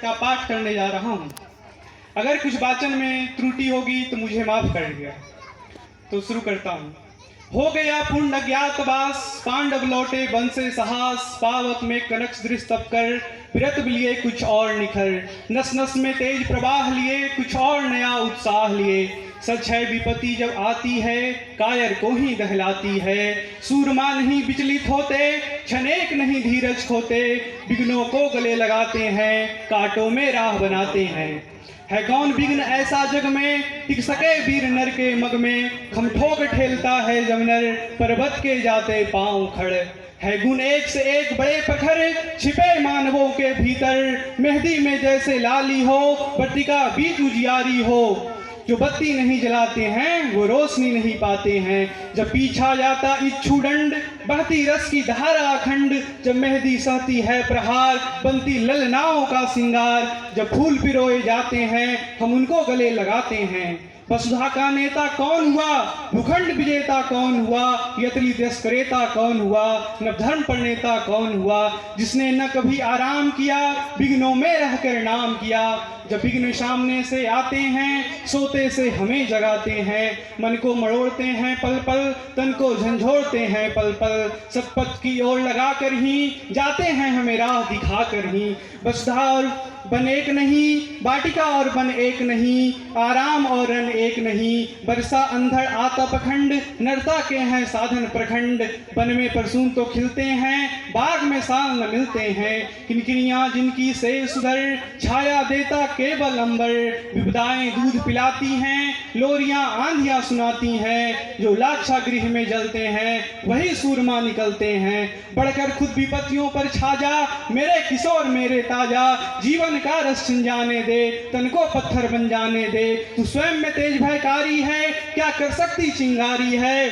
का पाठ करने जा रहा हूँ। अगर कुछ वाचन में त्रुटि होगी तो मुझे माफ करिएगा। तो शुरू करता हूँ। हो गया पूर्ण अज्ञातवास, पांडव लौटे वन से साहस, पावक में कनक दृष्ट तप कर, विरत लिए कुछ और निखर, नस नस में तेज प्रवाह लिए, कुछ और नया उत्साह लिए। सच है विपत्ति जब आती है, कायर को ही दहलाती है, सूरमा नहीं विचलित होते, क्षणेक नहीं धीरज खोते, विघ्नों को गले लगाते हैं, कांटों में राह बनाते हैं। है कौन विघ्न ऐसा जग में, टिक सके वीर नर के मग में, खम ठोक ठेलता है जब नर, पर्वत के जाते पांव खड़। है गुण एक से एक बड़े प्रखर, छिपे मानवों के भीतर, मेहंदी में जैसे लाली हो, बत्तिका बीच उजियारी हो। जो बत्ती नहीं जलाते हैं वो रोशनी नहीं पाते हैं। जब पीछा जाता इच्छू दंड, बहती रस की धारा अखंड, जब मेहंदी सहती है प्रहार, बनती ललनाओं का सिंगार। जब फूल पिरोए जाते हैं हम उनको गले लगाते हैं। वसुधा का नेता कौन हुआ, भूखंड विजेता कौन हुआ, यतली तस्करेता कौन हुआ, नवधर्म प्रणेता कौन हुआ, जिसने न कभी आराम किया, विघ्नों में रहकर नाम किया। जब विघ्न सामने से आते हैं, सोते से हमें जगाते हैं, मन को मरोड़ते हैं पल पल, तन को झंझोड़ते हैं पल पल। सतपथ की ओर लगा कर ही जाते हैं हमें राह दिखा कर ही। वसुधा और वन एक नहीं, वाटिका और वन एक नहीं, आराम और रन एक नहीं, बरसा अंधड़ आता पखंड, नरता के हैं साधन प्रखंड। वन में परसून तो खिलते हैं, बाग में साल न मिलते हैं, किनकिनियां जिनकी से सुधर, छाया देता केवल अंबर। विपदाएं दूध पिलाती हैं, लोरियां आंधियां सुनाती हैं, जो लाक्षा गृह में जलते हैं वही सूरमा निकलते हैं। बढ़कर खुद विपत्तियों पर छा जा, मेरे किशोर मेरे ताजा, जीवन का रस जाने दे, तन को पत्थर बन जाने दे। तू स्वयं में तेज भयकारी है, क्या कर सकती चिंगारी है।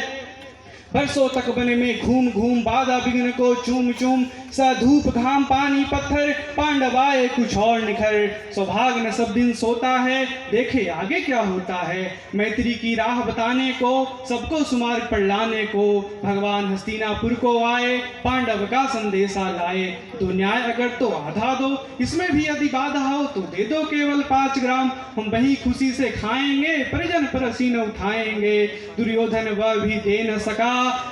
बरसों तक वन में घूम घूम, बाधा विघ्न को चूम चूम, सा धूप घाम पानी पत्थर, पांडव आए कुछ और निखर। सौभाग न सब दिन सोता है, देखे आगे क्या होता है। मैत्री की राह बताने को, सबको सुमार्ग पर लाने को, भगवान हस्तिनापुर को आए, पांडव का संदेशा लाए। तो न्याय अगर तो आधा दो, इसमें भी यदि बाधा हो तो दे दो केवल 5 ग्राम, हम वही खुशी से खाएंगे, परिजन पर सीना उठाएंगे। दुर्योधन वह भी दे न सका,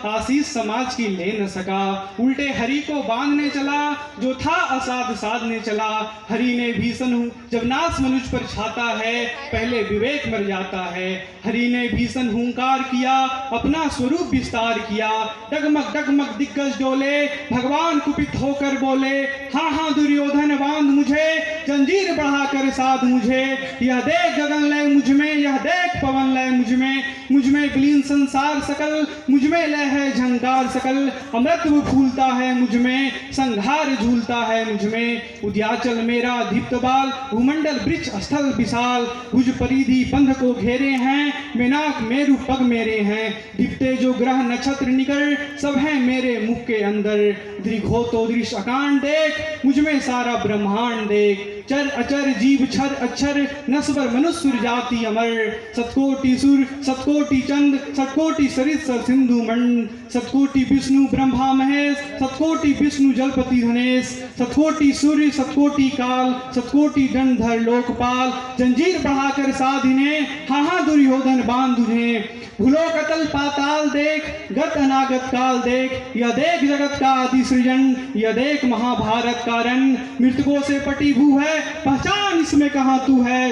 आशीष समाज की ले न सका, उल्टे हरि को बांधने चला, जो था असाध साधने चला। हरि ने भीषण जब नाश मनुष्य पर छाता है, पहले विवेक मर जाता है। हरि ने भीषण हुंकार किया, अपना स्वरूप विस्तार किया, डगमग डगमग दिग्गज डोले, भगवान कुपित होकर बोले, हाँ हाँ दुर्योधन बांध मुझे, जंजीर बढ़ाकर साध मुझे। यह देख गगन लय मुझ में, यह देख पवन लय मुझ में विलीन संसार सकल, मुझ में लय है झंकार सकल। अमृत फूलता है मुझ में, संघार झूलता है मुझ में। उद्याचल मेरा दीप्त बाल, भूमंडल वृक्ष स्थल विशाल, भुज परिधि बंध को घेरे हैं, मेनाक मेरु पग मेरे हैं। दीप्ते जो ग्रह नक्षत्र निकर, सब है मेरे मुख के अंदर। दृघो तो दृश्य अकांड देख, मुझ में सारा ब्रह्मांड देख। चर अचर जीव छर अक्षर, नस्वर मनुष्य जाति अमर। सतकोटि सुर सतकोटि चंद, सतकोटि सरित सर सिंधु मंड, सतकोटि विष्णु ब्रह्मा महेश, सतकोटि विष्णु जलपति धनेश, सतकोटि सूर्य सतकोटि काल, सतकोटि दंडधर लोकपाल। जंजीर बढ़ाकर साधिने, हाँ हाँ दुर्योधन बांध उन्हें। भूलो कतल पाताल देख, गत अनागत काल देख, यह देख जगत का आदि सृजन, यह देख महाभारत का रण। मृतकों से पटी भू है, पहचान इसमें कहाँ तू है।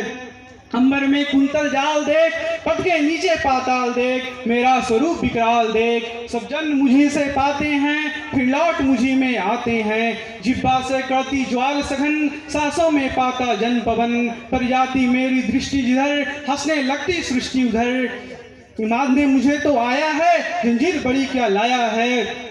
अंबर में कुंतल जाल देख, पट के नीचे पाताल देख, मेरा स्वरूप विकराल देख। सब जन मुझी से पाते हैं, फिर लौट मुझी में आते हैं। जिब्बा से करती ज्वाल सघन, सांसों में पाता जन पवन। पर जाती मेरी दृष्टि जिधर, हंसने लगती सृष्टि उधर। इमाद ने मुझे तो आया है, जंजीर बड़ी क्या लाया है।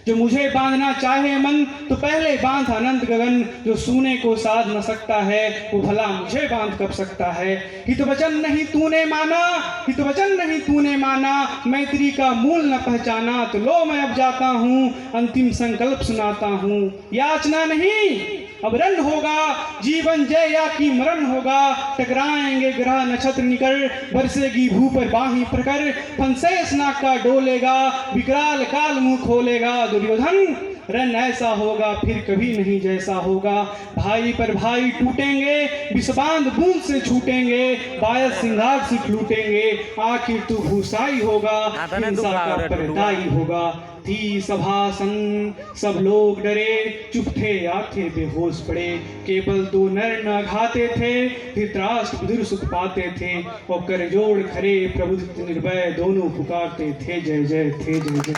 जो मुझे बांधना चाहे मन, तो पहले बांध अनंत गगन। जो सूने को साध न सकता है, वो भला मुझे बांध कब सकता है। हित वचन नहीं तूने माना, हित वचन नहीं तूने माना, मैत्री का मूल न पहचाना। तो लो मैं अब जाता हूँ, अंतिम संकल्प सुनाता हूँ। याचना नहीं अब रण होगा, जीवन जय या की मरण होगा। टकराएंगे ग्रह नक्षत्र निकर, बरसेगी भू पर बाही प्रकर। फंसेस नाक का डोलेगा, विकराल काल मुंह खोलेगा। दुर्योधन रन ऐसा होगा फिर कभी नहीं जैसा होगा। भाई पर भाई टूटेंगे, विषबांध बूंद से छूटेंगे, बायस सिंगार से लूटेंगे, आखिर तू भूसाई होगा, हिंसा का पर्दाई होगा। थी सभासन सब लोग डरे, चुप थे आंखें बेहोश पड़े, केवल दो नर न घाते थे, धृतराष्ट्र विदुर सुख पाते थे, और कर जोड़ खरे प्रबुद्ध निर्भय दोनों पुकारते थे जय जय थे जय जय।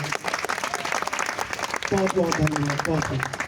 बहुत बहुत धन्यवाद। बहुत